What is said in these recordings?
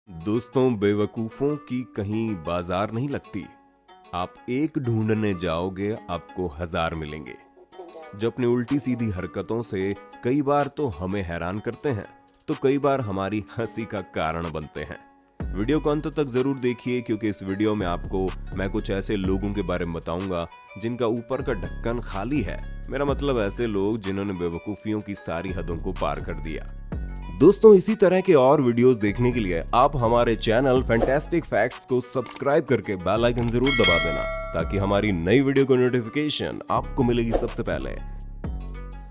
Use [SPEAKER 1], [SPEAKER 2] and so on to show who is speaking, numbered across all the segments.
[SPEAKER 1] दोस्तों, बेवकूफों की कहीं बाजार नहीं लगती। आप एक ढूंढने जाओगे, आपको हजार मिलेंगे जो अपनी उल्टी सीधी हरकतों से कई बार तो हमें हैरान करते हैं, तो कई बार हमारी हंसी का कारण बनते हैं। वीडियो को अंत तक जरूर देखिए, क्योंकि इस वीडियो में आपको मैं कुछ ऐसे लोगों के बारे में बताऊंगा जिनका ऊपर का ढक्कन खाली है। मेरा मतलब ऐसे लोग जिन्होंने बेवकूफियों की सारी हदों को पार कर दिया। दोस्तों, इसी तरह के और वीडियोस देखने के लिए आप हमारे चैनल फैंटास्टिक फैक्ट्स को सब्सक्राइब करके बेल आइकन जरूर दबा देना, ताकि हमारी नई वीडियो को नोटिफिकेशन आपको मिलेगी सबसे पहले।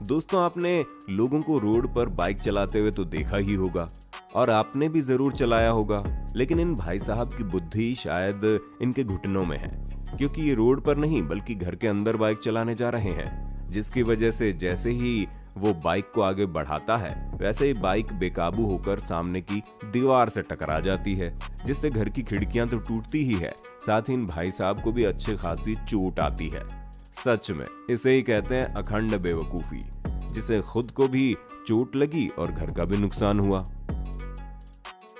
[SPEAKER 1] दोस्तों, आपने लोगों को रोड पर बाइक चलाते हुए तो देखा ही होगा, और आपने भी जरूर चलाया होगा, लेकिन इन भाई साहब की बुद्धि शायद इनके घुटनों में है, क्योंकि ये रोड पर नहीं बल्कि घर के अंदर बाइक चलाने जा रहे हैं, जिसकी वजह से जैसे ही वो बाइक को आगे बढ़ाता है, वैसे ही बाइक बेकाबू होकर सामने की दीवार से टकरा जाती है, जिससे घर की खिड़कियां तो टूटती ही है, साथ ही इन भाई साहब को भी अच्छी खासी चोट आती है। सच में इसे ही कहते हैं अखंड बेवकूफी, जिसे खुद को भी चोट लगी और घर का भी नुकसान हुआ।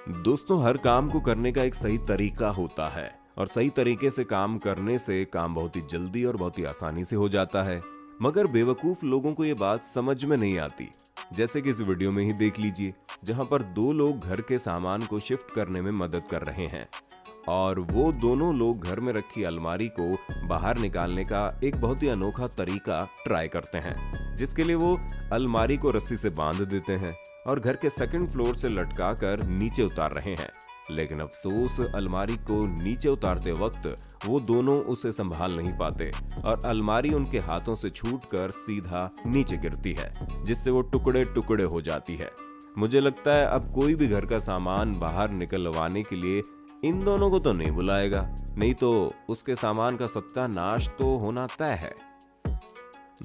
[SPEAKER 1] दोस्तों, हर काम को करने का एक सही तरीका होता है, और सही तरीके से काम करने से काम बहुत ही जल्दी और बहुत ही आसानी से हो जाता है। मगर बेवकूफ लोगों को ये बात समझ में नहीं आती, जैसे कि इस वीडियो में ही देख लीजिए, जहां पर दो लोग घर के सामान को शिफ्ट करने में मदद कर रहे हैं, और वो दोनों लोग घर में रखी अलमारी को बाहर निकालने का एक बहुत ही अनोखा तरीका ट्राई करते हैं, जिसके लिए वो अलमारी को रस्सी से बांध देते हैं और घर के सेकंड फ्लोर से लटका कर नीचे उतार रहे हैं। लेकिन अफसोस, अलमारी को नीचे उतारते वक्त वो दोनों उसे संभाल नहीं पाते और अलमारी उनके हाथों से छूटकर सीधा नीचे गिरती है, जिससे वो टुकड़े टुकड़े हो जाती है। मुझे लगता है अब कोई भी घर का सामान बाहर निकलवाने के लिए इन दोनों को तो नहीं बुलाएगा, नहीं तो उसके सामान का सत्यानाश तो होना तय है।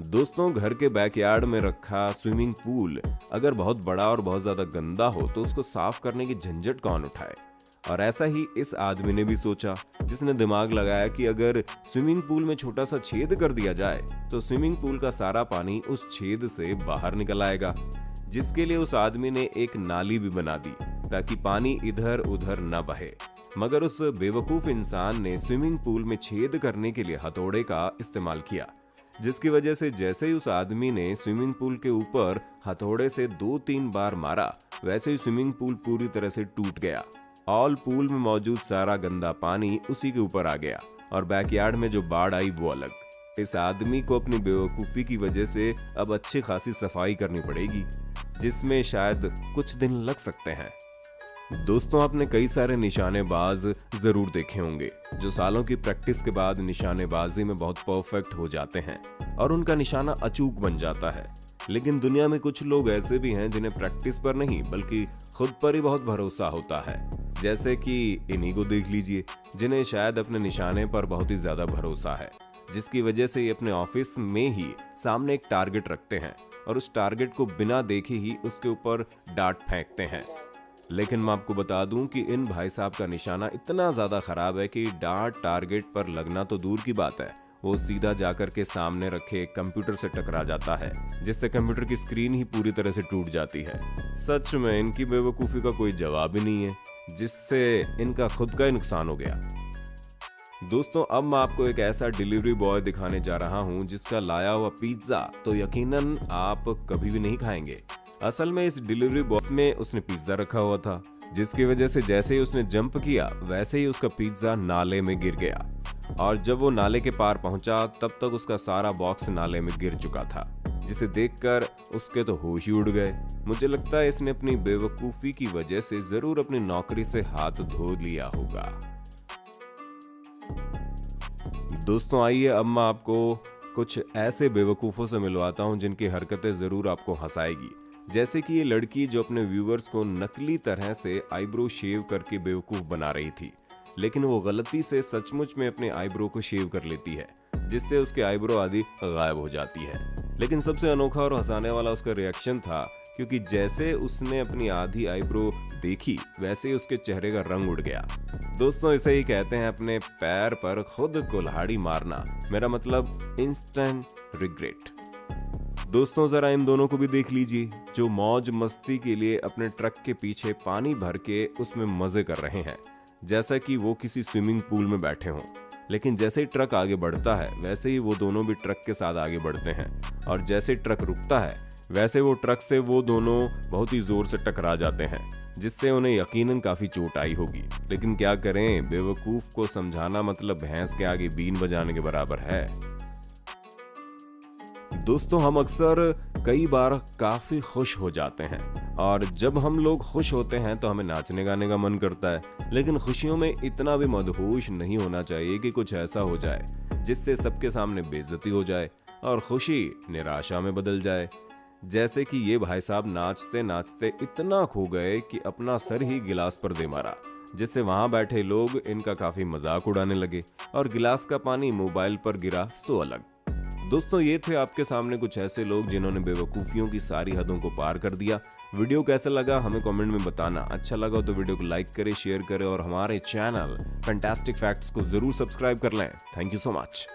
[SPEAKER 1] दोस्तों, घर के बैकयार्ड में रखा स्विमिंग पूल अगर बहुत बड़ा और बहुत ज्यादा गंदा हो तो उसको साफ करने की झंझट कौन उठाए। और ऐसा ही इस आदमी ने भी सोचा, जिसने दिमाग लगाया कि अगर स्विमिंग पूल में छोटा सा छेद कर दिया जाए तो स्विमिंग पूल का सारा पानी उस छेद से बाहर निकल आएगा, जिसके लिए उस आदमी ने एक नाली भी बना दी ताकि पानी इधर उधर न बहे। मगर उस बेवकूफ इंसान ने स्विमिंग पूल में छेद करने के लिए हथौड़े का इस्तेमाल किया, जिसकी वजह से जैसे ही उस आदमी ने स्विमिंग पूल के ऊपर हथौड़े से 2-3 बार मारा, वैसे ही स्विमिंग पूल पूरी तरह से टूट गया। ऑल पूल में मौजूद सारा गंदा पानी उसी के ऊपर आ गया, और बैकयार्ड में जो बाढ़ आई वो अलग। इस आदमी को अपनी बेवकूफ़ी की वजह से अब अच्छी खासी सफाई करनी पड़ेगी, जिसमें शायद कुछ दिन लग सकते हैं। दोस्तों, आपने कई सारे निशानेबाज जरूर देखे होंगे जो सालों की प्रैक्टिस के बाद निशानेबाजी में बहुत परफेक्ट हो जाते हैं और उनका निशाना अचूक बन जाता है। लेकिन दुनिया में कुछ लोग ऐसे भी हैं जिन्हें प्रैक्टिस पर नहीं बल्कि खुद पर ही बहुत भरोसा होता है, जैसे कि इन्हीं को देख लीजिए, जिन्हें शायद अपने निशाने पर बहुत ही ज्यादा भरोसा है, जिसकी वजह से ये अपने ऑफिस में ही सामने एक टारगेट रखते हैं और उस टारगेट को बिना देखे ही उसके ऊपर डांट फेंकते हैं। लेकिन मैं आपको बता दूं कि इन भाई साहब का निशाना इतना ज्यादा खराब है कि डांट टारगेट पर लगना तो दूर की बात है, वो सीधा जाकर के सामने रखे कंप्यूटर से टकरा जाता है, जिससे कंप्यूटर की स्क्रीन ही पूरी तरह से टूट जाती है। सच में इनकी बेवकूफी का कोई जवाब ही नहीं है, जिससे इनका खुद का ही नुकसान हो गया। दोस्तों, अब मैं आपको एक ऐसा डिलीवरी बॉय दिखाने जा रहा हूं जिसका लाया हुआ पिज्जा तो यकीनन आप कभी भी नहीं खाएंगे। असल में इस डिलीवरी बॉय में उसने पिज्जा रखा हुआ था, जिसकी वजह से जैसे ही उसने जंप किया वैसे ही उसका पिज्जा नाले में गिर गया, और जब वो नाले के पार पहुंचा तब तक उसका सारा बॉक्स नाले में गिर चुका था, जिसे देखकर उसके तो होश ही उड़ गए। मुझे लगता है इसने अपनी बेवकूफी की वजह से जरूर अपनी नौकरी से हाथ धो लिया होगा। दोस्तों, आइए अब मैं आपको कुछ ऐसे बेवकूफों से मिलवाता हूं जिनकी हरकतें जरूर आपको हंसाएगी। जैसे कि ये लड़की जो अपने व्यूवर्स को नकली तरह से आईब्रो शेव करके बेवकूफ बना रही थी, लेकिन वो गलती से सचमुच में अपने आईब्रो को शेव कर लेती है, जिससे उसके आईब्रो आदि गायब हो जाती है। लेकिन सबसे अनोखा और हंसाने वाला उसका रिएक्शन था, क्योंकि जैसे उसने अपनी आधी आईब्रो देखी वैसे ही उसके चेहरे का रंग उड़ गया। दोस्तों, इसे ही कहते हैं अपने पैर पर खुद कुल्हाड़ी मारना, मेरा मतलब इंस्टेंट रिग्रेट। दोस्तों जरा इन दोनों को भी देख लीजिए, जो मौज मस्ती के लिए अपने ट्रक के पीछे पानी भर के उसमें मजे कर रहे हैं, जैसा कि वो किसी स्विमिंग पूल में बैठे हों। लेकिन जैसे ही ट्रक आगे बढ़ता है वैसे ही वो दोनों भी ट्रक के साथ आगे बढ़ते हैं, और जैसे ट्रक रुकता है वैसे वो ट्रक से वो दोनों बहुत ही जोर से टकरा जाते हैं, जिससे उन्हें यकीनन काफी चोट आई होगी। लेकिन क्या करें, बेवकूफ को समझाना मतलब भैंस के आगे बीन बजाने के बराबर है। दोस्तों हम अक्सर कई बार काफी खुश हो जाते हैं, और जब हम लोग खुश होते हैं तो हमें नाचने गाने का मन करता है। लेकिन खुशियों में इतना भी मदहोश नहीं होना चाहिए कि कुछ ऐसा हो जाए जिससे सबके सामने बेइज्जती हो जाए और खुशी निराशा में बदल जाए। जैसे कि ये भाई साहब नाचते नाचते इतना खो गए कि अपना सर ही गिलास पर दे मारा, जिससे वहां बैठे लोग इनका काफी मजाक उड़ाने लगे और गिलास का पानी मोबाइल पर गिरा सो अलग। दोस्तों ये थे आपके सामने कुछ ऐसे लोग जिन्होंने बेवकूफ़ियों की सारी हदों को पार कर दिया। वीडियो कैसा लगा हमें कमेंट में बताना। अच्छा लगा तो वीडियो को लाइक करें, शेयर करें और हमारे चैनल फैंटास्टिक फैक्ट्स को जरूर सब्सक्राइब कर लें। Thank you so much.